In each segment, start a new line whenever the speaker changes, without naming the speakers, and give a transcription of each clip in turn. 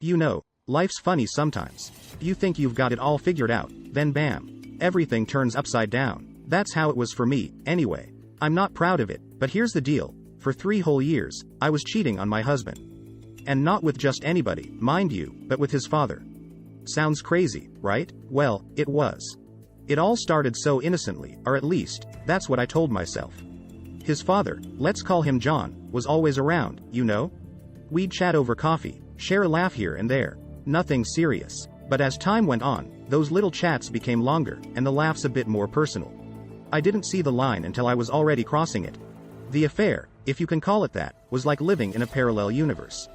You know, life's funny sometimes. You think you've got it all figured out, then bam, everything turns upside down. That's how it was for me, anyway. I'm not proud of it, but here's the deal. For 3 whole years, I was cheating on my husband. And not with just anybody, mind you, but with his father. Sounds crazy, right? Well, it was. It all started so innocently, or at least, that's what I told myself. His father, let's call him John, was always around, you know? We'd chat over coffee, share a laugh here and there. Nothing serious. But as time went on, those little chats became longer, and the laughs a bit more personal. I didn't see the line until I was already crossing it. The affair, if you can call it that, was like living in a parallel universe.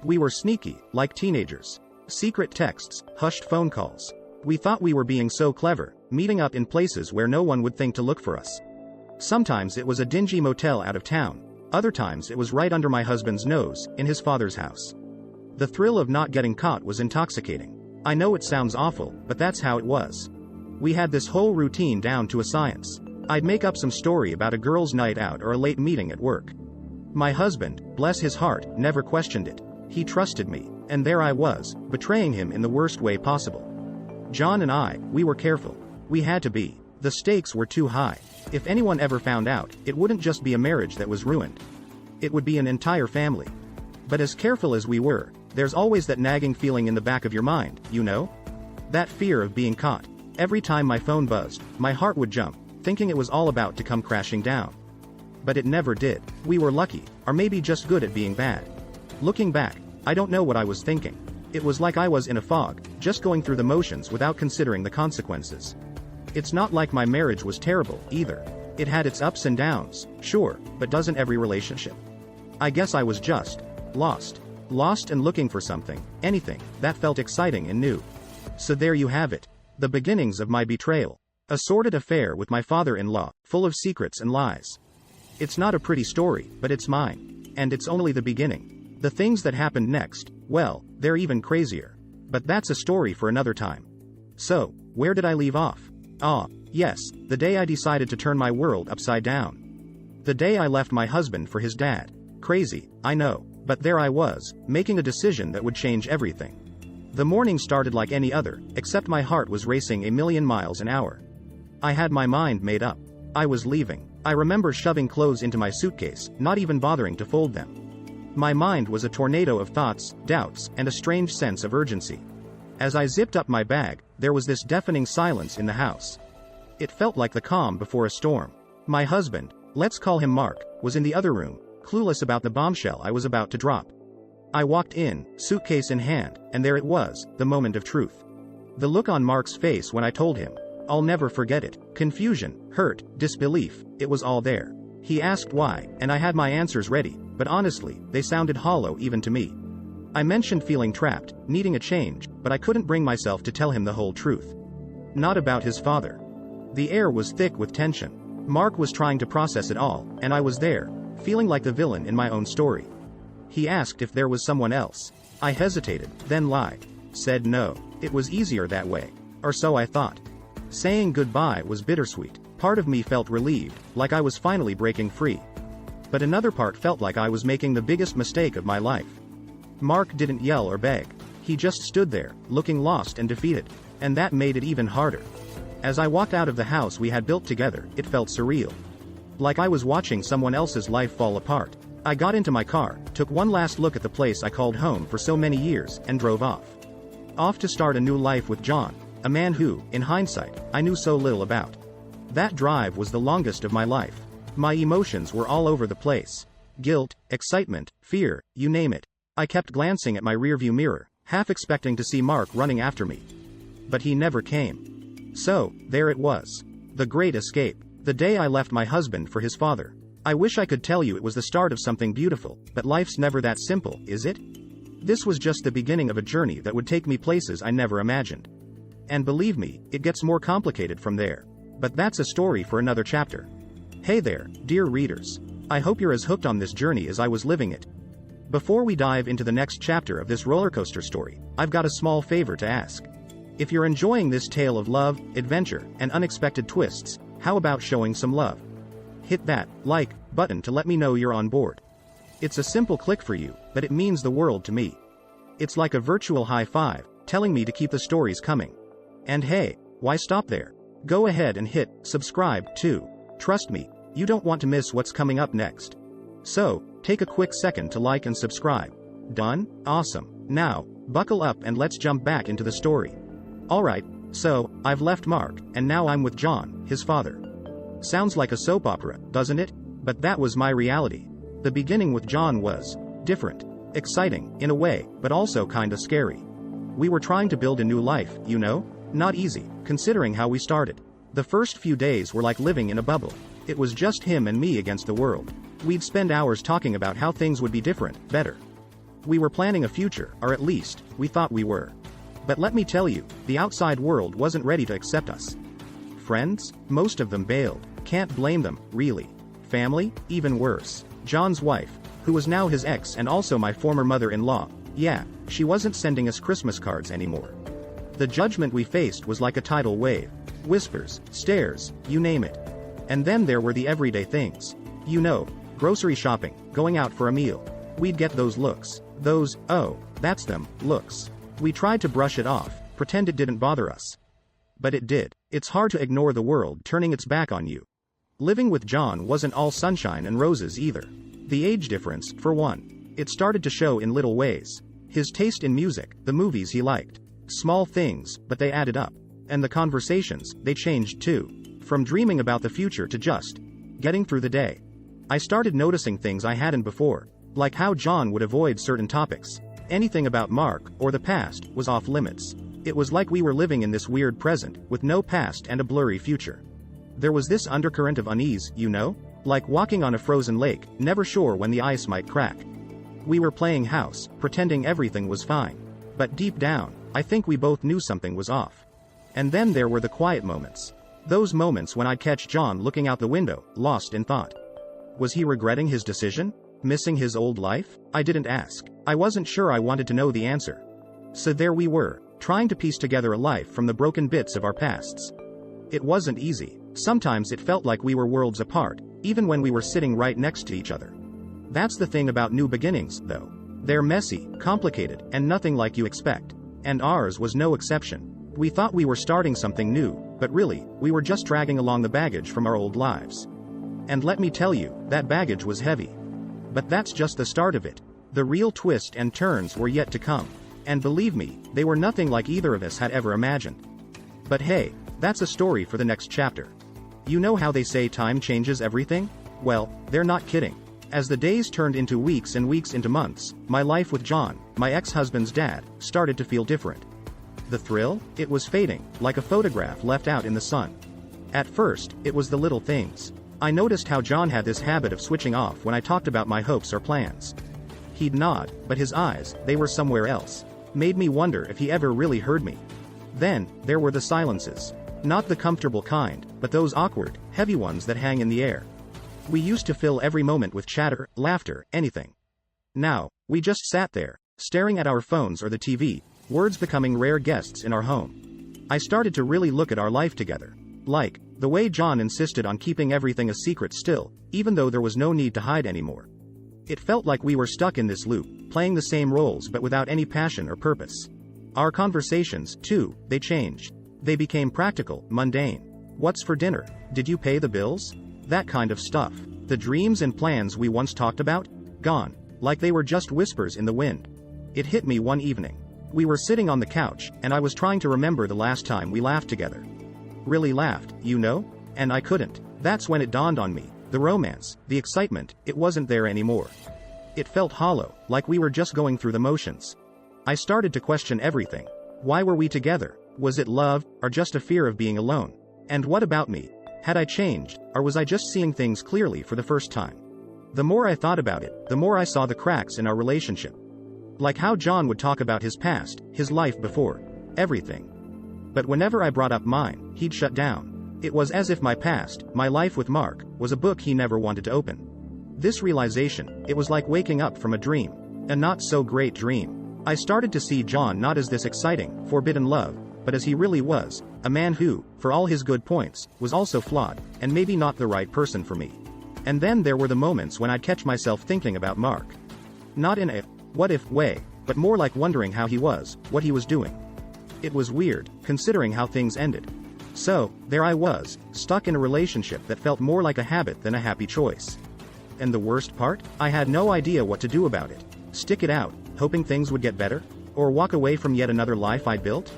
We were sneaky, like teenagers. Secret texts, hushed phone calls. We thought we were being so clever, meeting up in places where no one would think to look for us. Sometimes it was a dingy motel out of town. Other times it was right under my husband's nose, in his father's house. The thrill of not getting caught was intoxicating. I know it sounds awful, but that's how it was. We had this whole routine down to a science. I'd make up some story about a girl's night out or a late meeting at work. My husband, bless his heart, never questioned it. He trusted me, and there I was, betraying him in the worst way possible. John and I, we were careful. We had to be. The stakes were too high. If anyone ever found out, it wouldn't just be a marriage that was ruined. It would be an entire family. But as careful as we were, there's always that nagging feeling in the back of your mind, you know? That fear of being caught. Every time my phone buzzed, my heart would jump, thinking it was all about to come crashing down. But it never did. We were lucky, or maybe just good at being bad. Looking back, I don't know what I was thinking. It was like I was in a fog, just going through the motions without considering the consequences. It's not like my marriage was terrible, either. It had its ups and downs, sure, but doesn't every relationship? I guess I was just lost. Lost and looking for something, anything, that felt exciting and new. So there you have it. The beginnings of my betrayal. A sordid affair with my father-in-law, full of secrets and lies. It's not a pretty story, but it's mine. And it's only the beginning. The things that happened next, well, they're even crazier. But that's a story for another time. So, where did I leave off? Yes, the day I decided to turn my world upside down. The day I left my husband for his dad. Crazy, I know, but there I was, making a decision that would change everything. The morning started like any other, except my heart was racing a million miles an hour. I had my mind made up. I was leaving. I remember shoving clothes into my suitcase, not even bothering to fold them. My mind was a tornado of thoughts, doubts, and a strange sense of urgency. As I zipped up my bag, there was this deafening silence in the house. It felt like the calm before a storm. My husband, let's call him Mark, was in the other room, clueless about the bombshell I was about to drop. I walked in, suitcase in hand, and there it was, the moment of truth. The look on Mark's face when I told him. I'll never forget it. Confusion, hurt, disbelief, it was all there. He asked why, and I had my answers ready, but honestly, they sounded hollow even to me. I mentioned feeling trapped, needing a change, but I couldn't bring myself to tell him the whole truth. Not about his father. The air was thick with tension. Mark was trying to process it all, and I was there, feeling like the villain in my own story. He asked if there was someone else. I hesitated, then lied. Said no. It was easier that way. Or so I thought. Saying goodbye was bittersweet. Part of me felt relieved, like I was finally breaking free. But another part felt like I was making the biggest mistake of my life. Mark didn't yell or beg. He just stood there, looking lost and defeated. And that made it even harder. As I walked out of the house we had built together, it felt surreal. Like I was watching someone else's life fall apart. I got into my car, took one last look at the place I called home for so many years, and drove off. Off to start a new life with John, a man who, in hindsight, I knew so little about. That drive was the longest of my life. My emotions were all over the place. Guilt, excitement, fear, you name it. I kept glancing at my rearview mirror, half expecting to see Mark running after me. But he never came. So, there it was. The great escape. The day I left my husband for his father. I wish I could tell you it was the start of something beautiful, but life's never that simple, is it? This was just the beginning of a journey that would take me places I never imagined. And believe me, it gets more complicated from there. But that's a story for another chapter. Hey there, dear readers. I hope you're as hooked on this journey as I was living it. Before we dive into the next chapter of this rollercoaster story, I've got a small favor to ask. If you're enjoying this tale of love, adventure, and unexpected twists, how about showing some love? Hit that like button to let me know you're on board. It's a simple click for you, but it means the world to me. It's like a virtual high five, telling me to keep the stories coming. And hey, why stop there? Go ahead and hit subscribe too. Trust me, you don't want to miss what's coming up next. So, take a quick second to like and subscribe. Done? Awesome. Now, buckle up and let's jump back into the story. Alright, so, I've left Mark, and now I'm with John, his father. Sounds like a soap opera, doesn't it? But that was my reality. The beginning with John was different, exciting, in a way, but also kinda scary. We were trying to build a new life, you know? Not easy, considering how we started. The first few days were like living in a bubble. It was just him and me against the world. We'd spend hours talking about how things would be different, better. We were planning a future, or at least, we thought we were. But let me tell you, the outside world wasn't ready to accept us. Friends? Most of them bailed. Can't blame them, really. Family? Even worse. John's wife, who was now his ex and also my former mother-in-law, yeah, she wasn't sending us Christmas cards anymore. The judgment we faced was like a tidal wave. Whispers, stares, you name it. And then there were the everyday things. You know, grocery shopping, going out for a meal. We'd get those looks. Those, oh, that's them, looks. We tried to brush it off, pretend it didn't bother us. But it did. It's hard to ignore the world turning its back on you. Living with John wasn't all sunshine and roses either. The age difference, for one. It started to show in little ways. His taste in music, the movies he liked. Small things, but they added up. And the conversations, they changed too. From dreaming about the future to just getting through the day. I started noticing things I hadn't before, like how John would avoid certain topics. Anything about Mark, or the past, was off limits. It was like we were living in this weird present, with no past and a blurry future. There was this undercurrent of unease, you know? Like walking on a frozen lake, never sure when the ice might crack. We were playing house, pretending everything was fine. But deep down, I think we both knew something was off. And then there were the quiet moments. Those moments when I'd catch John looking out the window, lost in thought. Was he regretting his decision? Missing his old life? I didn't ask. I wasn't sure I wanted to know the answer. So there we were, trying to piece together a life from the broken bits of our pasts. It wasn't easy. Sometimes it felt like we were worlds apart, even when we were sitting right next to each other. That's the thing about new beginnings, though. They're messy, complicated, and nothing like you expect. And ours was no exception. We thought we were starting something new, but really, we were just dragging along the baggage from our old lives. And let me tell you, that baggage was heavy. But that's just the start of it. The real twist and turns were yet to come. And believe me, they were nothing like either of us had ever imagined. But hey, that's a story for the next chapter. You know how they say time changes everything? Well, they're not kidding. As the days turned into weeks and weeks into months, my life with John, my ex-husband's dad, started to feel different. The thrill? It was fading, like a photograph left out in the sun. At first, it was the little things. I noticed how John had this habit of switching off when I talked about my hopes or plans. He'd nod, but his eyes, they were somewhere else. Made me wonder if he ever really heard me. Then, there were the silences. Not the comfortable kind, but those awkward, heavy ones that hang in the air. We used to fill every moment with chatter, laughter, anything. Now, we just sat there, staring at our phones or the TV, words becoming rare guests in our home. I started to really look at our life together. Like, the way John insisted on keeping everything a secret still, even though there was no need to hide anymore. It felt like we were stuck in this loop, playing the same roles but without any passion or purpose. Our conversations, too, they changed. They became practical, mundane. What's for dinner? Did you pay the bills? That kind of stuff. The dreams and plans we once talked about? Gone. Like they were just whispers in the wind. It hit me one evening. We were sitting on the couch, and I was trying to remember the last time we laughed together. Really laughed, you know? And I couldn't. That's when it dawned on me. The romance, the excitement, it wasn't there anymore. It felt hollow, like we were just going through the motions. I started to question everything. Why were we together? Was it love, or just a fear of being alone? And what about me? Had I changed, or was I just seeing things clearly for the first time? The more I thought about it, the more I saw the cracks in our relationship. Like how John would talk about his past, his life before, everything. But whenever I brought up mine, he'd shut down. It was as if my past, my life with Mark, was a book he never wanted to open. This realization, it was like waking up from a dream. A not so great dream. I started to see John not as this exciting, forbidden love, but as he really was, a man who, for all his good points, was also flawed, and maybe not the right person for me. And then there were the moments when I'd catch myself thinking about Mark. Not in a what if way, but more like wondering how he was, what he was doing. It was weird, considering how things ended. So, there I was, stuck in a relationship that felt more like a habit than a happy choice. And the worst part? I had no idea what to do about it. Stick it out, hoping things would get better? Or walk away from yet another life I'd built?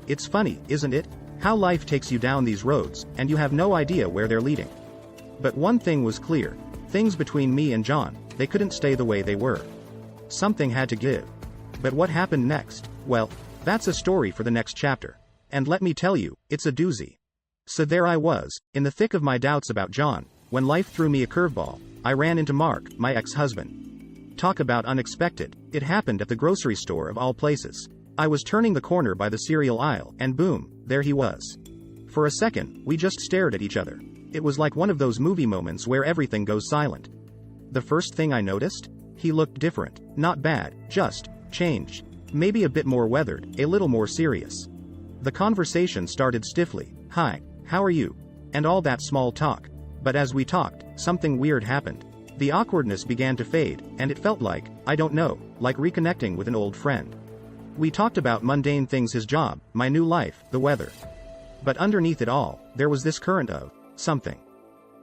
It's funny, isn't it? How life takes you down these roads, and you have no idea where they're leading. But one thing was clear. Things between me and John, they couldn't stay the way they were. Something had to give. But what happened next? Well, that's a story for the next chapter. And let me tell you, it's a doozy. So there I was, in the thick of my doubts about John, when life threw me a curveball. I ran into Mark, my ex-husband. Talk about unexpected. It happened at the grocery store of all places. I was turning the corner by the cereal aisle, and boom, there he was. For a second, we just stared at each other. It was like one of those movie moments where everything goes silent. The first thing I noticed? He looked different. Not bad, just changed. Maybe a bit more weathered, a little more serious. The conversation started stiffly. Hi, how are you? And all that small talk. But as we talked, something weird happened. The awkwardness began to fade, and it felt like, I don't know, like reconnecting with an old friend. We talked about mundane things, his job, my new life, the weather. But underneath it all, there was this current of something.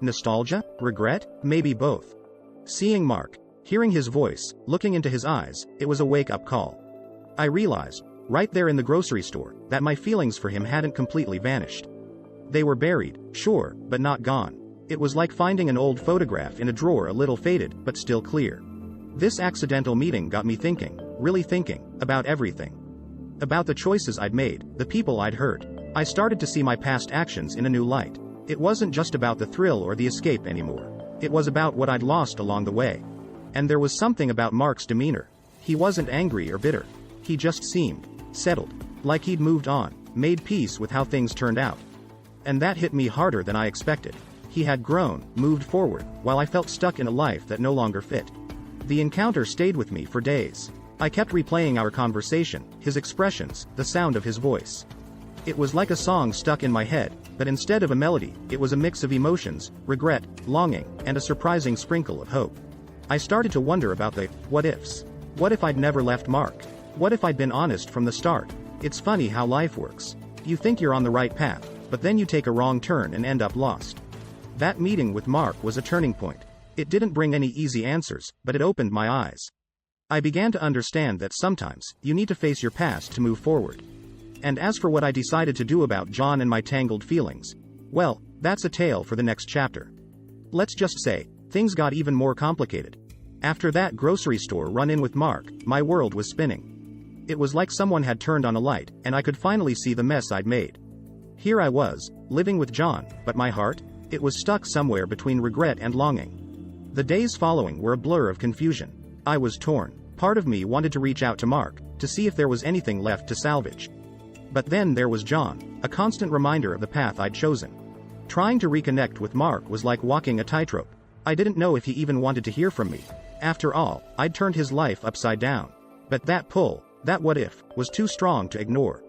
Nostalgia? Regret? Maybe both. Seeing Mark, hearing his voice, looking into his eyes, it was a wake-up call. I realized, right there in the grocery store, that my feelings for him hadn't completely vanished. They were buried, sure, but not gone. It was like finding an old photograph in a drawer, a little faded, but still clear. This accidental meeting got me thinking, really thinking, about everything. About the choices I'd made, the people I'd hurt. I started to see my past actions in a new light. It wasn't just about the thrill or the escape anymore. It was about what I'd lost along the way. And there was something about Mark's demeanor. He wasn't angry or bitter. He just seemed settled, like he'd moved on, made peace with how things turned out. And that hit me harder than I expected. He had grown, moved forward, while I felt stuck in a life that no longer fit. The encounter stayed with me for days. I kept replaying our conversation, his expressions, the sound of his voice. It was like a song stuck in my head, but instead of a melody, it was a mix of emotions, regret, longing, and a surprising sprinkle of hope. I started to wonder about the what-ifs. What if I'd never left Mark? What if I'd been honest from the start? It's funny how life works. You think you're on the right path, but then you take a wrong turn and end up lost. That meeting with Mark was a turning point. It didn't bring any easy answers, but it opened my eyes. I began to understand that sometimes, you need to face your past to move forward. And as for what I decided to do about John and my tangled feelings, well, that's a tale for the next chapter. Let's just say, things got even more complicated. After that grocery store run-in with Mark, my world was spinning. It was like someone had turned on a light, and I could finally see the mess I'd made. Here I was, living with John, but my heart? It was stuck somewhere between regret and longing. The days following were a blur of confusion. I was torn. Part of me wanted to reach out to Mark, to see if there was anything left to salvage. But then there was John, a constant reminder of the path I'd chosen. Trying to reconnect with Mark was like walking a tightrope. I didn't know if he even wanted to hear from me. After all, I'd turned his life upside down. But that pull, that what-if, was too strong to ignore.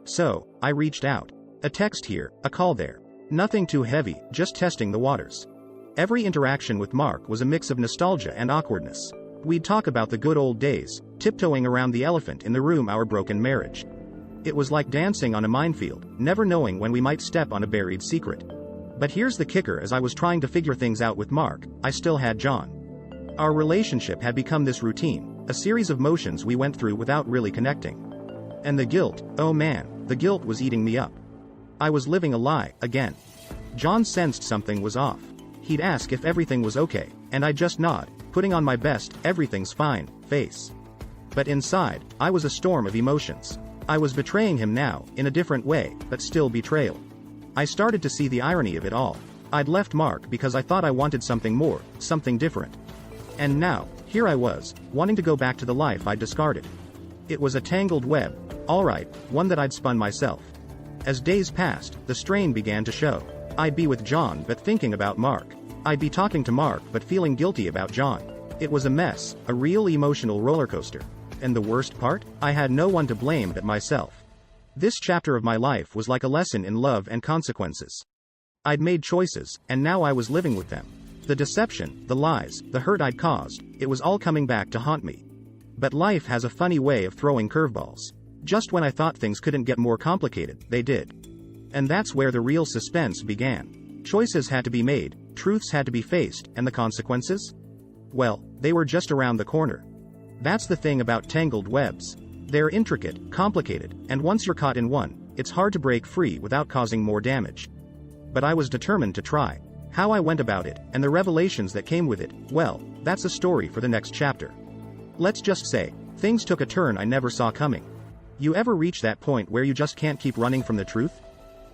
So, I reached out. A text here, a call there. Nothing too heavy, just testing the waters. Every interaction with Mark was a mix of nostalgia and awkwardness. We'd talk about the good old days, tiptoeing around the elephant in the room, our broken marriage. It was like dancing on a minefield, never knowing when we might step on a buried secret. But here's the kicker: as I was trying to figure things out with Mark, I still had John. Our relationship had become this routine, a series of motions we went through without really connecting. And the guilt, oh man, the guilt was eating me up. I was living a lie, again. John sensed something was off. He'd ask if everything was okay, and I'd just nod, putting on my best, everything's fine, face. But inside, I was a storm of emotions. I was betraying him now, in a different way, but still betrayal. I started to see the irony of it all. I'd left Mark because I thought I wanted something more, something different. And now, here I was, wanting to go back to the life I'd discarded. It was a tangled web, alright, one that I'd spun myself. As days passed, the strain began to show. I'd be with John but thinking about Mark. I'd be talking to Mark but feeling guilty about John. It was a mess, a real emotional roller coaster. And the worst part? I had no one to blame but myself. This chapter of my life was like a lesson in love and consequences. I'd made choices, and now I was living with them. The deception, the lies, the hurt I'd caused, it was all coming back to haunt me. But life has a funny way of throwing curveballs. Just when I thought things couldn't get more complicated, they did. And that's where the real suspense began. Choices had to be made, truths had to be faced, and the consequences? Well, they were just around the corner. That's the thing about tangled webs. They're intricate, complicated, and once you're caught in one, it's hard to break free without causing more damage. But I was determined to try. How I went about it, and the revelations that came with it, well, that's a story for the next chapter. Let's just say, things took a turn I never saw coming. You ever reach that point where you just can't keep running from the truth?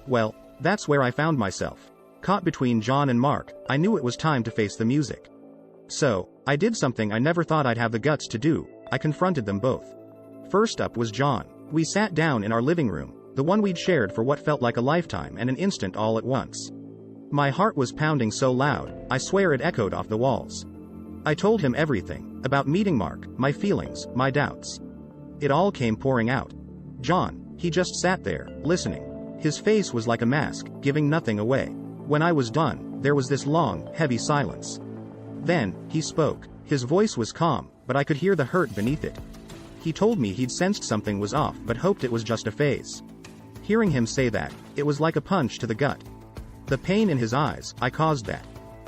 Well, that's where I found myself. Caught between John and Mark, I knew it was time to face the music. So, I did something I never thought I'd have the guts to do. I confronted them both. First up was John. We sat down in our living room, the one we'd shared for what felt like a lifetime and an instant all at once. My heart was pounding so loud, I swear it echoed off the walls. I told him everything, about meeting Mark, my feelings, my doubts. It all came pouring out. John, he just sat there, listening. His face was like a mask, giving nothing away. When I was done, there was this long, heavy silence. Then, he spoke. His voice was calm, but I could hear the hurt beneath it. He told me he'd sensed something was off but hoped it was just a phase. Hearing him say that, it was like a punch to the gut. The pain in his eyes, I caused that.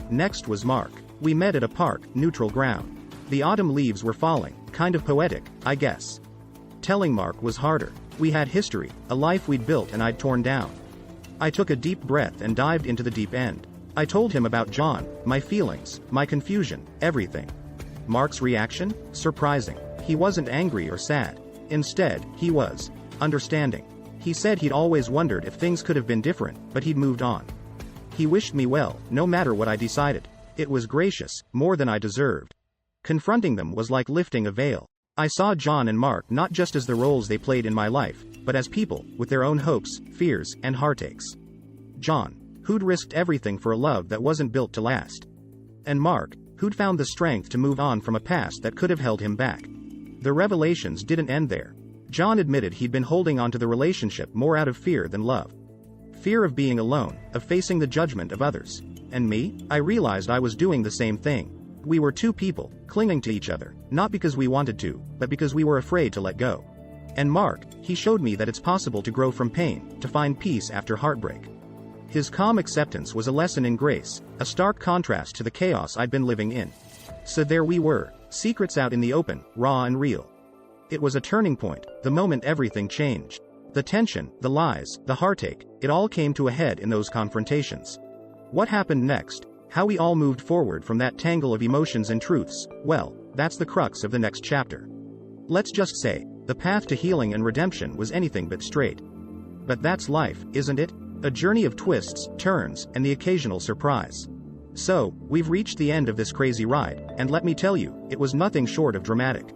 Next was Mark. We met at a park, neutral ground. The autumn leaves were falling, kind of poetic, I guess. Telling Mark was harder. We had history, a life we'd built and I'd torn down. I took a deep breath and dived into the deep end. I told him about John, my feelings, my confusion, everything. Mark's reaction? Surprising. He wasn't angry or sad. Instead, he was understanding. He said he'd always wondered if things could have been different, but he'd moved on. He wished me well, no matter what I decided. It was gracious, more than I deserved. Confronting them was like lifting a veil. I saw John and Mark not just as the roles they played in my life, but as people, with their own hopes, fears, and heartaches. John, who'd risked everything for a love that wasn't built to last. And Mark, who'd found the strength to move on from a past that could have held him back. The revelations didn't end there. John admitted he'd been holding on to the relationship more out of fear than love. Fear of being alone, of facing the judgment of others. And me? I realized I was doing the same thing. We were two people, clinging to each other, not because we wanted to, but because we were afraid to let go. And Mark, he showed me that it's possible to grow from pain, to find peace after heartbreak. His calm acceptance was a lesson in grace, a stark contrast to the chaos I'd been living in. So there we were, secrets out in the open, raw and real. It was a turning point, the moment everything changed. The tension, the lies, the heartache, it all came to a head in those confrontations. What happened next? How we all moved forward from that tangle of emotions and truths, well, that's the crux of the next chapter. Let's just say, the path to healing and redemption was anything but straight. But that's life, isn't it? A journey of twists, turns, and the occasional surprise. So, we've reached the end of this crazy ride, and let me tell you, it was nothing short of dramatic.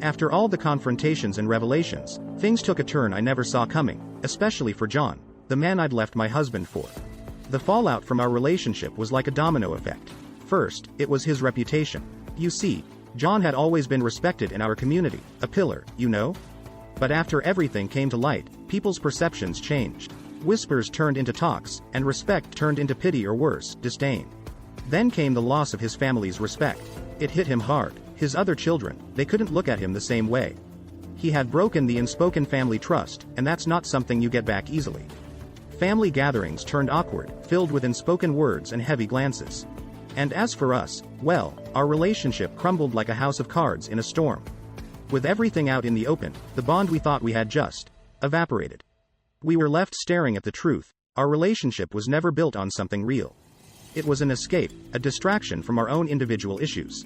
After all the confrontations and revelations, things took a turn I never saw coming, especially for John, the man I'd left my husband for. The fallout from our relationship was like a domino effect. First, it was his reputation. You see, John had always been respected in our community, a pillar, you know? But after everything came to light, people's perceptions changed. Whispers turned into talks, and respect turned into pity or worse, disdain. Then came the loss of his family's respect. It hit him hard. His other children, they couldn't look at him the same way. He had broken the unspoken family trust, and that's not something you get back easily. Family gatherings turned awkward, filled with unspoken words and heavy glances. And as for us, well, our relationship crumbled like a house of cards in a storm. With everything out in the open, the bond we thought we had just evaporated. We were left staring at the truth. Our relationship was never built on something real. It was an escape, a distraction from our own individual issues.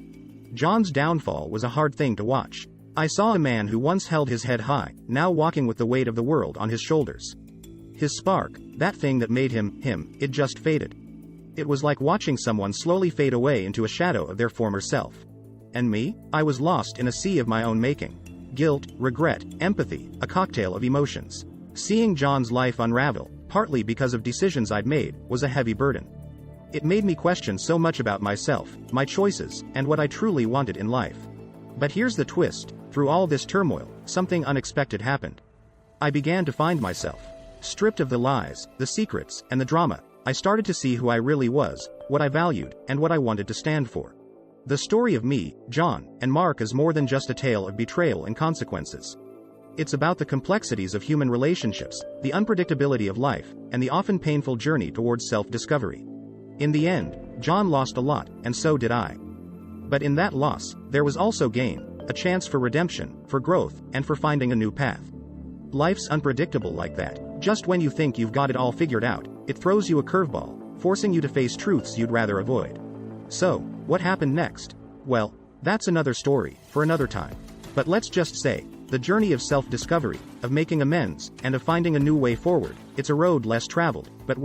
John's downfall was a hard thing to watch. I saw a man who once held his head high, now walking with the weight of the world on his shoulders. His spark, that thing that made him, it just faded. It was like watching someone slowly fade away into a shadow of their former self. And me? I was lost in a sea of my own making. Guilt, regret, empathy, a cocktail of emotions. Seeing John's life unravel, partly because of decisions I'd made, was a heavy burden. It made me question so much about myself, my choices, and what I truly wanted in life. But here's the twist, through all this turmoil, something unexpected happened. I began to find myself. Stripped of the lies, the secrets, and the drama, I started to see who I really was, what I valued, and what I wanted to stand for. The story of me, John, and Mark is more than just a tale of betrayal and consequences. It's about the complexities of human relationships, the unpredictability of life, and the often painful journey towards self-discovery. In the end, John lost a lot, and so did I. But in that loss, there was also gain, a chance for redemption, for growth, and for finding a new path. Life's unpredictable like that. Just when you think you've got it all figured out, it throws you a curveball, forcing you to face truths you'd rather avoid. So, what happened next? Well, that's another story, for another time. But let's just say, the journey of self-discovery, of making amends, and of finding a new way forward, it's a road less traveled, but